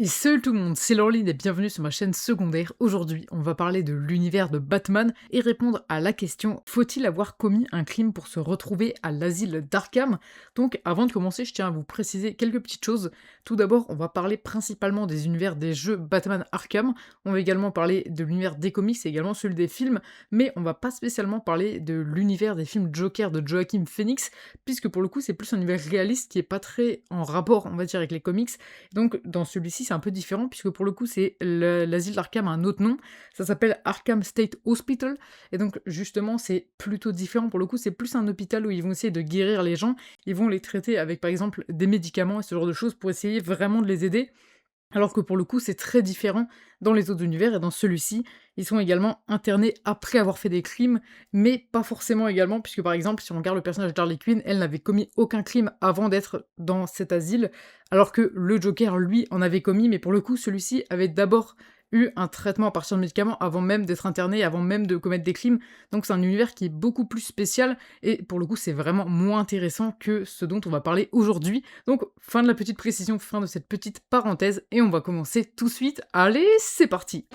Et salut tout le monde, c'est Laureline et bienvenue sur ma chaîne secondaire. Aujourd'hui, on va parler de l'univers de Batman et répondre à la question: faut-il avoir commis un crime pour se retrouver à l'asile d'Arkham? Donc avant de commencer, je tiens à vous préciser quelques petites choses. Tout d'abord, on va parler principalement des univers des jeux Batman Arkham. On va également parler de l'univers des comics et également celui des films, mais on va pas spécialement parler de l'univers des films Joker de Joaquin Phoenix, puisque pour le coup, c'est plus un univers réaliste qui est pas très en rapport, on va dire, avec les comics. Donc dans celui-ci, c'est un peu différent puisque pour le coup, c'est l'asile d'Arkham a un autre nom. Ça s'appelle Arkham State Hospital. Et donc justement, c'est plutôt différent. Pour le coup, c'est plus un hôpital où ils vont essayer de guérir les gens. Ils vont les traiter avec par exemple des médicaments et ce genre de choses pour essayer vraiment de les aider. Alors que pour le coup, c'est très différent dans les autres univers et dans celui-ci, ils sont également internés après avoir fait des crimes, mais pas forcément également, puisque par exemple, si on regarde le personnage d'Harley Quinn, elle n'avait commis aucun crime avant d'être dans cet asile, alors que le Joker, lui, en avait commis, mais pour le coup, celui-ci avait d'abord eu un traitement à partir de médicaments avant même d'être interné, avant même de commettre des crimes, donc c'est un univers qui est beaucoup plus spécial, et pour le coup, c'est vraiment moins intéressant que ce dont on va parler aujourd'hui. Donc, fin de la petite précision, fin de cette petite parenthèse, et on va commencer tout de suite. Allez, c'est parti!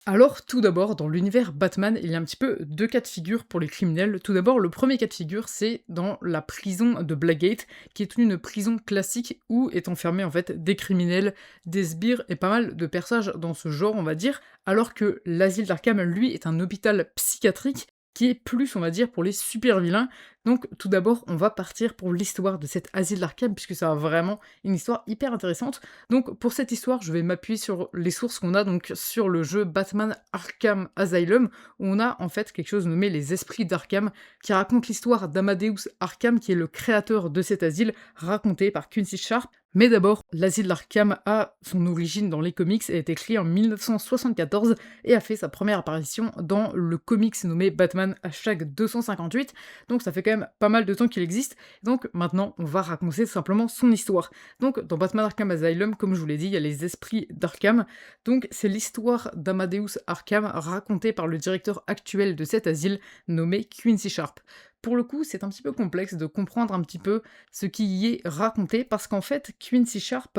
Alors, tout d'abord, dans l'univers Batman, il y a un petit peu deux cas de figure pour les criminels. Tout d'abord, le premier cas de figure, c'est dans la prison de Blackgate, qui est une prison classique où est enfermé en fait des criminels, des sbires et pas mal de personnages dans ce genre, on va dire, alors que l'asile d'Arkham, lui, est un hôpital psychiatrique qui est plus, on va dire, pour les super vilains. Donc, tout d'abord, on va partir pour l'histoire de cet asile d'Arkham, puisque ça a vraiment une histoire hyper intéressante. Donc pour cette histoire, je vais m'appuyer sur les sources qu'on a donc sur le jeu Batman Arkham Asylum, où on a en fait quelque chose nommé les Esprits d'Arkham, qui raconte l'histoire d'Amadeus Arkham, qui est le créateur de cet asile, raconté par Quincy Sharp. Mais d'abord, l'asile d'Arkham a son origine dans les comics, a été créé en 1974 et a fait sa première apparition dans le comics nommé Batman #258, donc ça fait quand même pas mal de temps qu'il existe, donc maintenant on va raconter simplement son histoire. Donc, dans Batman Arkham Asylum, comme je vous l'ai dit, il y a les esprits d'Arkham. Donc, c'est l'histoire d'Amadeus Arkham racontée par le directeur actuel de cet asile, nommé Quincy Sharp. Pour le coup, c'est un petit peu complexe de comprendre un petit peu ce qui y est raconté, parce qu'en fait, Quincy Sharp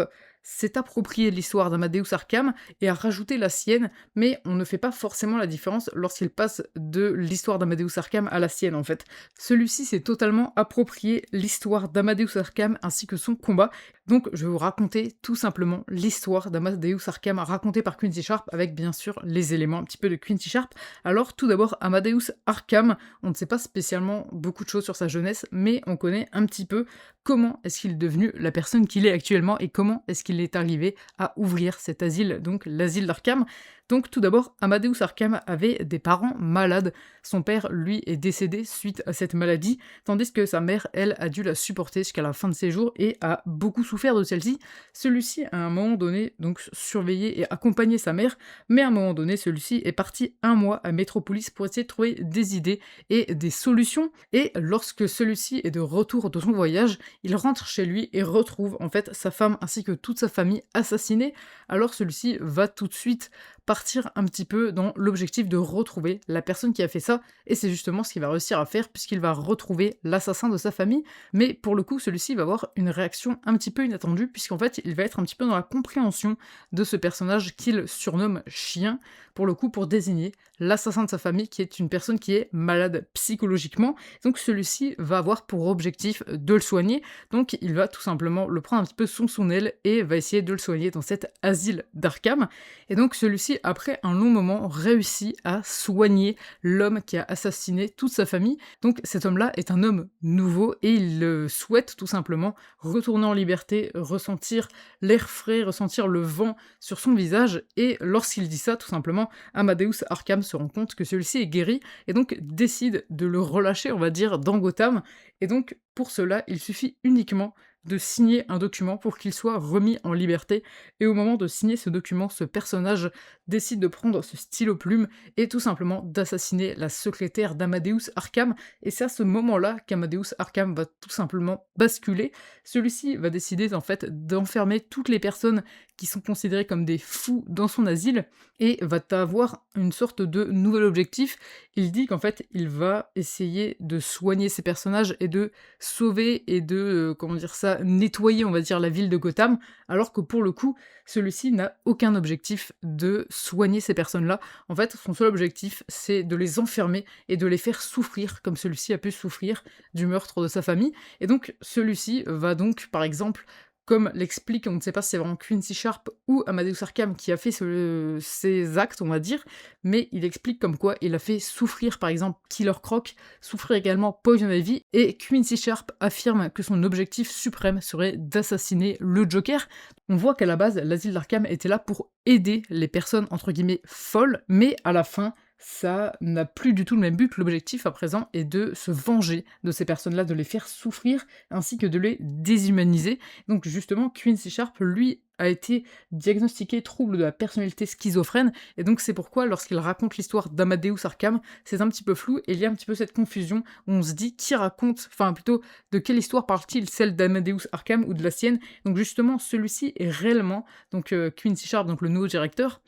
s'est approprié l'histoire d'Amadeus Arkham et a rajouté la sienne, mais on ne fait pas forcément la différence lorsqu'il passe de l'histoire d'Amadeus Arkham à la sienne, en fait. Celui-ci s'est totalement approprié l'histoire d'Amadeus Arkham ainsi que son combat. Donc je vais vous raconter tout simplement l'histoire d'Amadeus Arkham racontée par Quincy Sharp avec bien sûr les éléments un petit peu de Quincy Sharp. Alors tout d'abord, Amadeus Arkham, on ne sait pas spécialement beaucoup de choses sur sa jeunesse, mais on connaît un petit peu comment est-ce qu'il est devenu la personne qu'il est actuellement et comment est-ce qu'il est arrivé à ouvrir cet asile, donc l'asile d'Arkham. Donc tout d'abord, Amadeus Arkham avait des parents malades. Son père, lui, est décédé suite à cette maladie, tandis que sa mère, elle, a dû la supporter jusqu'à la fin de ses jours et a beaucoup souffert de celle-ci. Celui-ci, à un moment donné, donc surveillé et accompagné sa mère, mais à un moment donné, celui-ci est parti un mois à Metropolis pour essayer de trouver des idées et des solutions. Et lorsque celui-ci est de retour de son voyage, il rentre chez lui et retrouve en fait sa femme ainsi que toute sa famille assassinée. Alors celui-ci va tout de suite partir un petit peu dans l'objectif de retrouver la personne qui a fait ça, et c'est justement ce qu'il va réussir à faire puisqu'il va retrouver l'assassin de sa famille, mais pour le coup celui-ci va avoir une réaction un petit peu inattendue puisqu'en fait il va être un petit peu dans la compréhension de ce personnage qu'il surnomme Chien, pour le coup pour désigner l'assassin de sa famille qui est une personne qui est malade psychologiquement, donc celui-ci va avoir pour objectif de le soigner, donc il va tout simplement le prendre un petit peu sous son aile et va essayer de le soigner dans cet asile d'Arkham, et donc celui-ci, après un long moment, réussit à soigner l'homme qui a assassiné toute sa famille. Donc cet homme-là est un homme nouveau et il souhaite tout simplement retourner en liberté, ressentir l'air frais, ressentir le vent sur son visage, et lorsqu'il dit ça, tout simplement, Amadeus Arkham se rend compte que celui-ci est guéri et donc décide de le relâcher, on va dire, dans Gotham. Et donc pour cela, il suffit uniquement de signer un document pour qu'il soit remis en liberté, et au moment de signer ce document, ce personnage décide de prendre ce stylo plume et tout simplement d'assassiner la secrétaire d'Amadeus Arkham, et c'est à ce moment-là qu'Amadeus Arkham va tout simplement basculer. Celui-ci va décider en fait d'enfermer toutes les personnes qui sont considérés comme des fous dans son asile et va avoir une sorte de nouvel objectif. Il dit qu'en fait, il va essayer de soigner ses personnages et de sauver et de, comment dire ça? Nettoyer, on va dire, la ville de Gotham, alors que pour le coup, celui-ci n'a aucun objectif de soigner ces personnes-là. En fait, son seul objectif, c'est de les enfermer et de les faire souffrir, comme celui-ci a pu souffrir du meurtre de sa famille. Et donc, celui-ci va donc, par exemple, comme l'explique, on ne sait pas si c'est vraiment Quincy Sharp ou Amadeus Arkham qui a fait ces actes, on va dire, mais il explique comme quoi il a fait souffrir, par exemple, Killer Croc, souffrir également Poison Ivy, et Quincy Sharp affirme que son objectif suprême serait d'assassiner le Joker. On voit qu'à la base, l'asile d'Arkham était là pour aider les personnes, entre guillemets, folles, mais à la fin, ça n'a plus du tout le même but. L'objectif à présent est de se venger de ces personnes-là, de les faire souffrir, ainsi que de les déshumaniser. Donc justement, Quincy Sharp, lui, a été diagnostiqué trouble de la personnalité schizophrène, et donc c'est pourquoi lorsqu'il raconte l'histoire d'Amadeus Arkham, c'est un petit peu flou, et il y a un petit peu cette confusion où on se dit qui raconte, enfin plutôt de quelle histoire parle-t-il, celle d'Amadeus Arkham ou de la sienne. Donc justement, celui-ci est réellement, donc Quincy Sharp, donc le nouveau directeur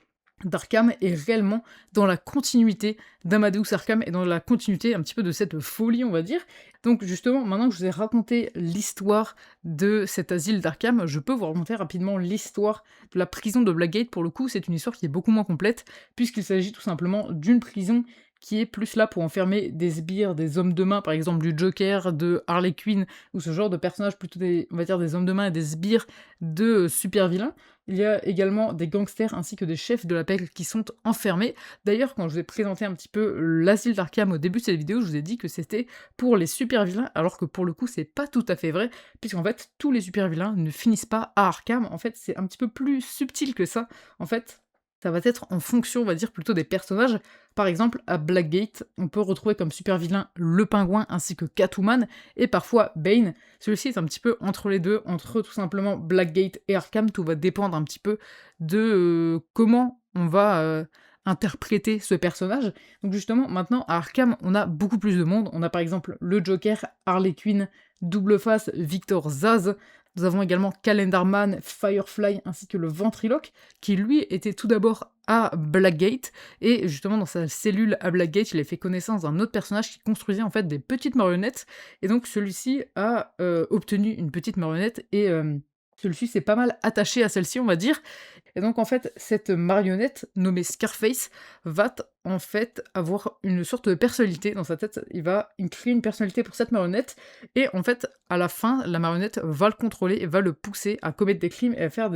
d'Arkham, est réellement dans la continuité d'Amadeus Arkham et dans la continuité un petit peu de cette folie, on va dire. Donc justement, maintenant que je vous ai raconté l'histoire de cet asile d'Arkham, je peux vous raconter rapidement l'histoire de la prison de Blackgate. Pour le coup, c'est une histoire qui est beaucoup moins complète, puisqu'il s'agit tout simplement d'une prison qui est plus là pour enfermer des sbires, des hommes de main, par exemple du Joker, de Harley Quinn, ou ce genre de personnages, plutôt des, on va dire, des hommes de main et des sbires de super vilains. Il y a également des gangsters ainsi que des chefs de la pègre qui sont enfermés. D'ailleurs, quand je vous ai présenté un petit peu l'asile d'Arkham au début de cette vidéo, je vous ai dit que c'était pour les super vilains, alors que pour le coup, c'est pas tout à fait vrai, puisqu'en fait, tous les super vilains ne finissent pas à Arkham. En fait, c'est un petit peu plus subtil que ça. En fait, ça va être en fonction, on va dire, plutôt des personnages. Par exemple, à Blackgate, on peut retrouver comme super vilain le Pingouin ainsi que Catwoman, et parfois Bane. Celui-ci est un petit peu entre les deux, entre tout simplement Blackgate et Arkham. Tout va dépendre un petit peu de comment on va interpréter ce personnage. Donc justement, maintenant, à Arkham, on a beaucoup plus de monde. On a par exemple le Joker, Harley Quinn, Double Face, Victor Zsasz. Nous avons également Calendarman, Firefly, ainsi que le Ventriloque, qui lui était tout d'abord à Blackgate, et justement dans sa cellule à Blackgate, il a fait connaissance d'un autre personnage qui construisait en fait des petites marionnettes, et donc celui-ci a obtenu une petite marionnette, et celui-ci s'est pas mal attaché à celle-ci, on va dire, et donc en fait, cette marionnette, nommée Scarface, va en fait avoir une sorte de personnalité dans sa tête, il crée une personnalité pour cette marionnette, et en fait, à la fin, la marionnette va le contrôler et va le pousser à commettre des crimes et à faire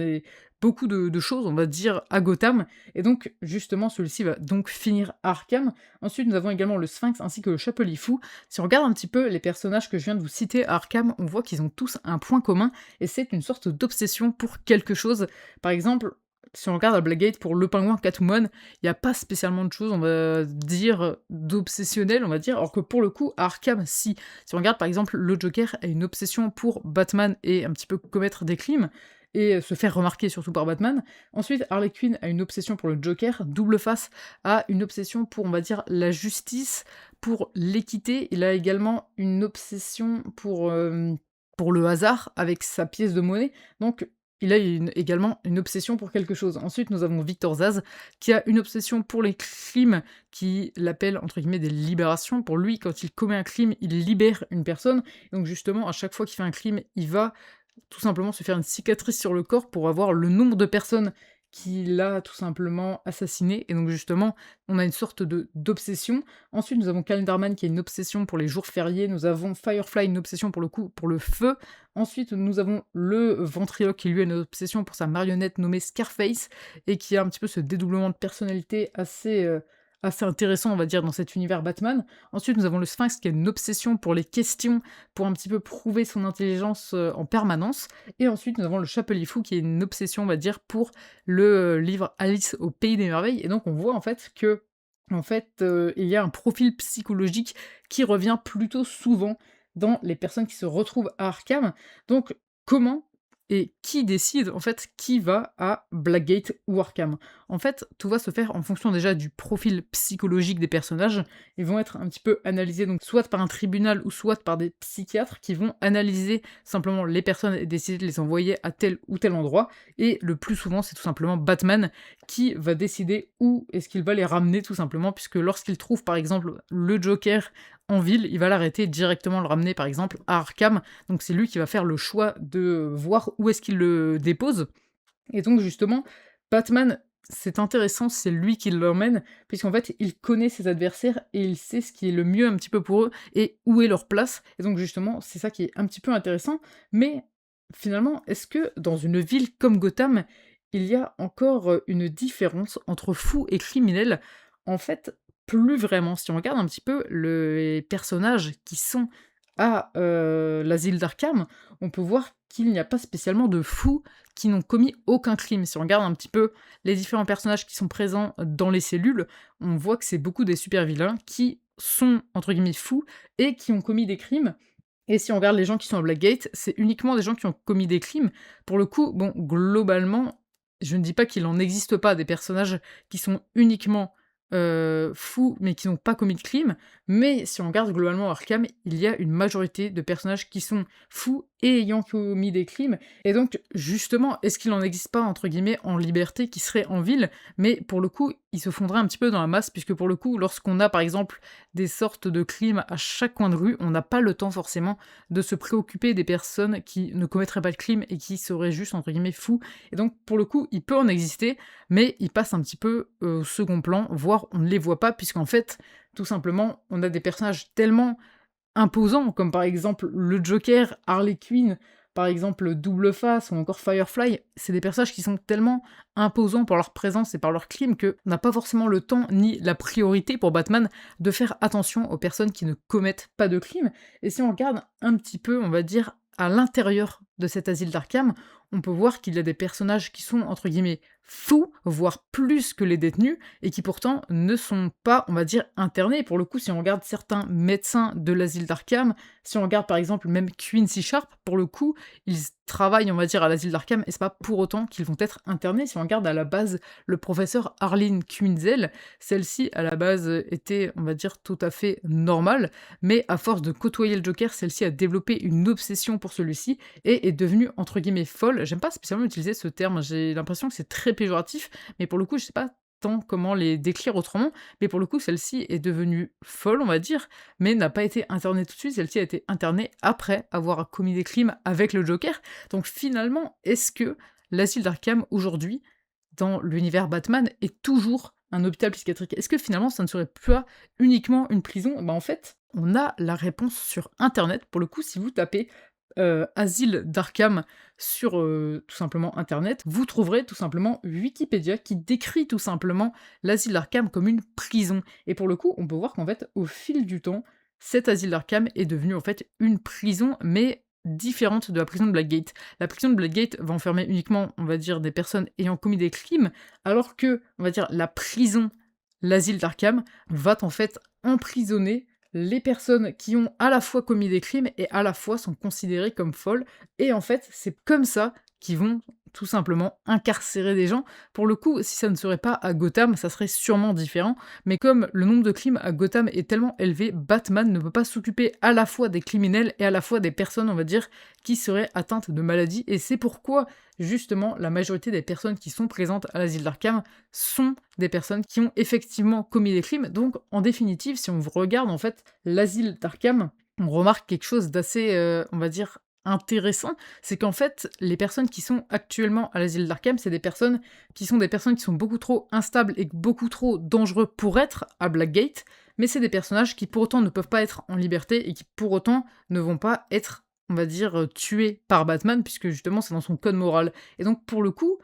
beaucoup de choses, on va dire, à Gotham. Et donc, justement, celui-ci va donc finir à Arkham. Ensuite, nous avons également le Sphinx ainsi que le Chapelier Fou. Si on regarde un petit peu les personnages que je viens de vous citer à Arkham, on voit qu'ils ont tous un point commun, et c'est une sorte d'obsession pour quelque chose. Par exemple, si on regarde à Blackgate, pour le Pingouin, Catwoman, il n'y a pas spécialement de choses, on va dire, d'obsessionnel, on va dire, alors que pour le coup, à Arkham, si. Si on regarde par exemple, le Joker a une obsession pour Batman et un petit peu commettre des crimes, et se faire remarquer surtout par Batman. Ensuite, Harley Quinn a une obsession pour le Joker, Double Face a une obsession pour, on va dire, la justice, pour l'équité, il a également une obsession pour le hasard avec sa pièce de monnaie, donc il a également une obsession pour quelque chose. Ensuite, nous avons Victor Zsasz, qui a une obsession pour les crimes, qui l'appelle entre guillemets des libérations. Pour lui, quand il commet un crime, il libère une personne. Donc justement, à chaque fois qu'il fait un crime, il va tout simplement se faire une cicatrice sur le corps pour avoir le nombre de personnes qu'il a tout simplement assassiné, et donc justement, on a une sorte d'obsession. Ensuite, nous avons Calendarman qui a une obsession pour les jours fériés, nous avons Firefly, une obsession pour le coup, pour le feu. Ensuite, nous avons le Ventriloque qui lui a une obsession pour sa marionnette nommée Scarface, et qui a un petit peu ce dédoublement de personnalité assez intéressant, on va dire, dans cet univers Batman. Ensuite, nous avons le Sphinx qui a une obsession pour les questions, pour un petit peu prouver son intelligence en permanence. Et ensuite, nous avons le Chapelier Fou qui est une obsession, on va dire, pour le livre Alice au Pays des Merveilles. Et donc, on voit en fait que, il y a un profil psychologique qui revient plutôt souvent dans les personnes qui se retrouvent à Arkham. Donc, comment Et qui décide, en fait, qui va à Blackgate ou Arkham? En fait, tout va se faire en fonction déjà du profil psychologique des personnages. Ils vont être un petit peu analysés, donc soit par un tribunal ou soit par des psychiatres qui vont analyser simplement les personnes et décider de les envoyer à tel ou tel endroit. Et le plus souvent, c'est tout simplement Batman qui va décider où est-ce qu'il va les ramener tout simplement, puisque lorsqu'il trouve par exemple le Joker en ville, il va l'arrêter directement le ramener par exemple à Arkham, donc c'est lui qui va faire le choix de voir où est-ce qu'il le dépose. Et donc justement, Batman, c'est intéressant, c'est lui qui l'emmène, puisqu'en fait, il connaît ses adversaires et il sait ce qui est le mieux un petit peu pour eux et où est leur place. Et donc justement, c'est ça qui est un petit peu intéressant. Mais finalement, est-ce que dans une ville comme Gotham, il y a encore une différence entre fou et criminel? En fait, plus vraiment. Si on regarde un petit peu les personnages qui sont à l'asile d'Arkham, on peut voir qu'il n'y a pas spécialement de fous qui n'ont commis aucun crime. Si on regarde un petit peu les différents personnages qui sont présents dans les cellules, on voit que c'est beaucoup des super vilains qui sont entre guillemets fous et qui ont commis des crimes. Et si on regarde les gens qui sont à Blackgate, c'est uniquement des gens qui ont commis des crimes. Pour le coup, bon, globalement, je ne dis pas qu'il en existe pas des personnages qui sont uniquement fous, mais qui n'ont pas commis de crime. Mais si on regarde globalement Arkham, il y a une majorité de personnages qui sont fous et ayant commis des crimes. Et donc, justement, est-ce qu'il n'en existe pas, entre guillemets, en liberté, qui seraient en ville? Mais pour le coup, ils se fondraient un petit peu dans la masse, puisque pour le coup, lorsqu'on a par exemple des sortes de crimes à chaque coin de rue, on n'a pas le temps forcément de se préoccuper des personnes qui ne commettraient pas de crime et qui seraient juste, entre guillemets, fous. Et donc, pour le coup, il peut en exister, mais il passe un petit peu au second plan, voire on ne les voit pas, puisqu'en fait, tout simplement, on a des personnages tellement imposants, comme par exemple le Joker, Harley Quinn, par exemple Double Face ou encore Firefly, c'est des personnages qui sont tellement imposants par leur présence et par leur crime que on n'a pas forcément le temps ni la priorité pour Batman de faire attention aux personnes qui ne commettent pas de crime. Et si on regarde un petit peu, on va dire, à l'intérieur de cet asile d'Arkham, on peut voir qu'il y a des personnages qui sont, entre guillemets, fous, voire plus que les détenus, et qui pourtant ne sont pas, on va dire, internés. Pour le coup, si on regarde certains médecins de l'asile d'Arkham, si on regarde par exemple même Quincy Sharp, pour le coup, ils travaillent, on va dire, à l'asile d'Arkham, et c'est pas pour autant qu'ils vont être internés. Si on regarde à la base le professeur Arlene Quinzel, celle-ci, à la base, était, on va dire, tout à fait normale, mais à force de côtoyer le Joker, celle-ci a développé une obsession pour celui-ci, et est devenue, entre guillemets, folle. J'aime pas spécialement utiliser ce terme, j'ai l'impression que c'est très péjoratif, mais pour le coup, je sais pas tant comment les décrire autrement, mais pour le coup, celle-ci est devenue folle, on va dire, mais n'a pas été internée tout de suite, celle-ci a été internée après avoir commis des crimes avec le Joker. Donc finalement, est-ce que l'asile d'Arkham, aujourd'hui, dans l'univers Batman, est toujours un hôpital psychiatrique? Est-ce que finalement, ça ne serait pas uniquement une prison? Bah, en fait, on a la réponse sur internet. Pour le coup, si vous tapez asile d'Arkham sur tout simplement internet, vous trouverez tout simplement Wikipédia qui décrit tout simplement l'asile d'Arkham comme une prison. Et pour le coup, on peut voir qu'en fait, au fil du temps, cet asile d'Arkham est devenu en fait une prison, mais différente de la prison de Blackgate. La prison de Blackgate va enfermer uniquement, on va dire, des personnes ayant commis des crimes, alors que, on va dire, la prison, l'asile d'Arkham, va en fait emprisonner les personnes qui ont à la fois commis des crimes et à la fois sont considérées comme folles. Et en fait, c'est comme ça qu'ils vont tout simplement incarcérer des gens. Pour le coup, si ça ne serait pas à Gotham, ça serait sûrement différent. Mais comme le nombre de crimes à Gotham est tellement élevé, Batman ne peut pas s'occuper à la fois des criminels et à la fois des personnes, on va dire, qui seraient atteintes de maladies. Et c'est pourquoi, justement, la majorité des personnes qui sont présentes à l'asile d'Arkham sont des personnes qui ont effectivement commis des crimes. Donc, en définitive, si on regarde en fait l'asile d'Arkham, on remarque quelque chose d'assez, on va dire, intéressant, c'est qu'en fait, les personnes qui sont actuellement à l'asile d'Arkham, c'est des personnes qui sont beaucoup trop instables et beaucoup trop dangereux pour être à Blackgate, mais c'est des personnages qui pour autant ne peuvent pas être en liberté et qui pour autant ne vont pas être, on va dire, tués par Batman, puisque justement c'est dans son code moral. Et donc pour le coup,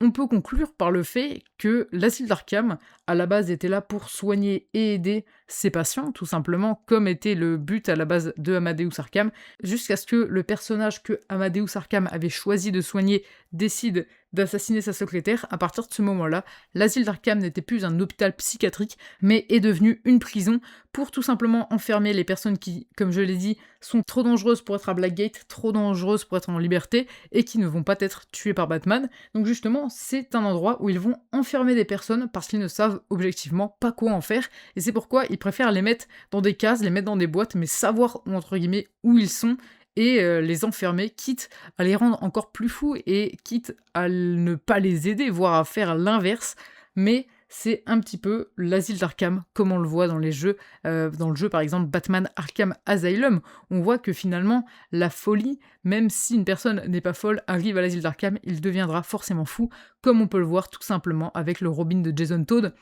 on peut conclure par le fait que l'asile d'Arkham, à la base, était là pour soigner et aider ses patients, tout simplement, comme était le but à la base de Amadeus Arkham, jusqu'à ce que le personnage que Amadeus Arkham avait choisi de soigner décide d'assassiner sa secrétaire. À partir de ce moment-là, l'asile d'Arkham n'était plus un hôpital psychiatrique, mais est devenu une prison pour tout simplement enfermer les personnes qui, comme je l'ai dit, sont trop dangereuses pour être à Blackgate, trop dangereuses pour être en liberté, et qui ne vont pas être tuées par Batman. Donc justement, c'est un endroit où ils vont enfermer des personnes parce qu'ils ne savent objectivement pas quoi en faire, et c'est pourquoi ils préfèrent les mettre dans des cases, les mettre dans des boîtes, mais savoir, entre guillemets, où ils sont, et les enfermer, quitte à les rendre encore plus fous et quitte à ne pas les aider, voire à faire l'inverse. Mais c'est un petit peu l'asile d'Arkham, comme on le voit dans les jeux. Dans le jeu, par exemple, Batman Arkham Asylum, on voit que finalement, la folie, même si une personne n'est pas folle, arrive à l'asile d'Arkham, il deviendra forcément fou, comme on peut le voir tout simplement avec le Robin de Jason Todd.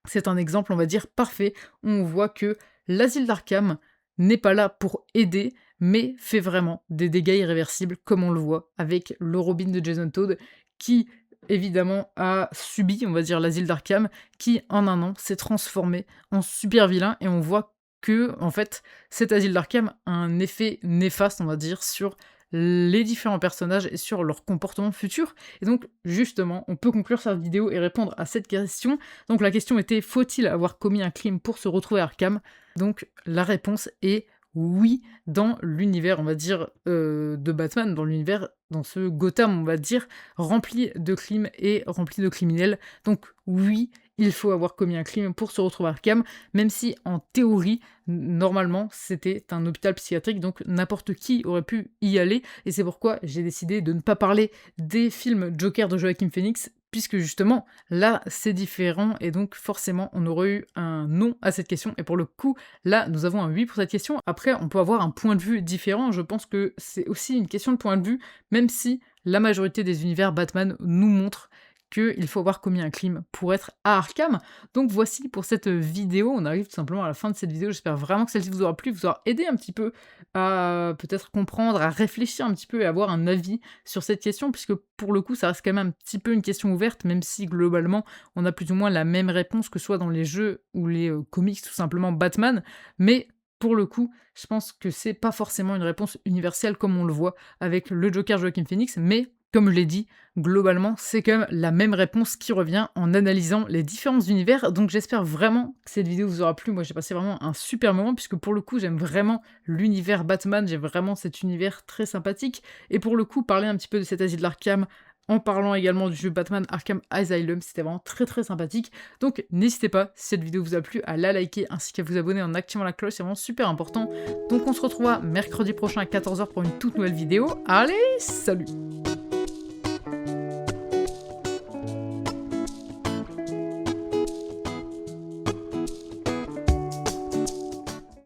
C'est un exemple, on va dire, parfait, où on voit que l'asile d'Arkham n'est pas là pour aider, mais fait vraiment des dégâts irréversibles, comme on le voit avec le Robin de Jason Todd, qui évidemment a subi, on va dire, l'asile d'Arkham, qui en un an s'est transformé en super vilain, et on voit que, en fait, cet asile d'Arkham a un effet néfaste, on va dire, sur les différents personnages et sur leur comportement futur. Et donc, justement, on peut conclure cette vidéo et répondre à cette question. Donc la question était, faut-il avoir commis un crime pour se retrouver à Arkham? Donc la réponse est oui, dans l'univers, on va dire, de Batman, dans l'univers, dans ce Gotham, on va dire, rempli de crimes et rempli de criminels. Donc oui, il faut avoir commis un crime pour se retrouver à Arkham, même si en théorie, normalement, c'était un hôpital psychiatrique, donc n'importe qui aurait pu y aller, et c'est pourquoi j'ai décidé de ne pas parler des films Joker de Joaquin Phoenix, puisque justement, là, c'est différent, et donc forcément, on aurait eu un non à cette question, et pour le coup, là, nous avons un oui pour cette question. Après, on peut avoir un point de vue différent, je pense que c'est aussi une question de point de vue, même si la majorité des univers Batman nous montrent qu'il faut avoir commis un crime pour être à Arkham. Donc voici pour cette vidéo, on arrive tout simplement à la fin de cette vidéo, j'espère vraiment que celle-ci vous aura plu, vous aura aidé un petit peu à peut-être comprendre, à réfléchir un petit peu et avoir un avis sur cette question, puisque pour le coup ça reste quand même un petit peu une question ouverte, même si globalement on a plus ou moins la même réponse, que ce soit dans les jeux ou les comics, tout simplement Batman, mais pour le coup, je pense que c'est pas forcément une réponse universelle comme on le voit avec le Joker Joaquin Phoenix, mais comme je l'ai dit, globalement, c'est quand même la même réponse qui revient en analysant les différents univers, donc j'espère vraiment que cette vidéo vous aura plu. Moi j'ai passé vraiment un super moment, puisque pour le coup j'aime vraiment l'univers Batman, j'ai vraiment cet univers très sympathique, et pour le coup parler un petit peu de cet asile d'Arkham, en parlant également du jeu Batman Arkham Asylum, c'était vraiment très très sympathique. Donc n'hésitez pas, si cette vidéo vous a plu, à la liker ainsi qu'à vous abonner en activant la cloche, c'est vraiment super important. Donc on se retrouvera mercredi prochain à 14 h pour une toute nouvelle vidéo. Allez, salut!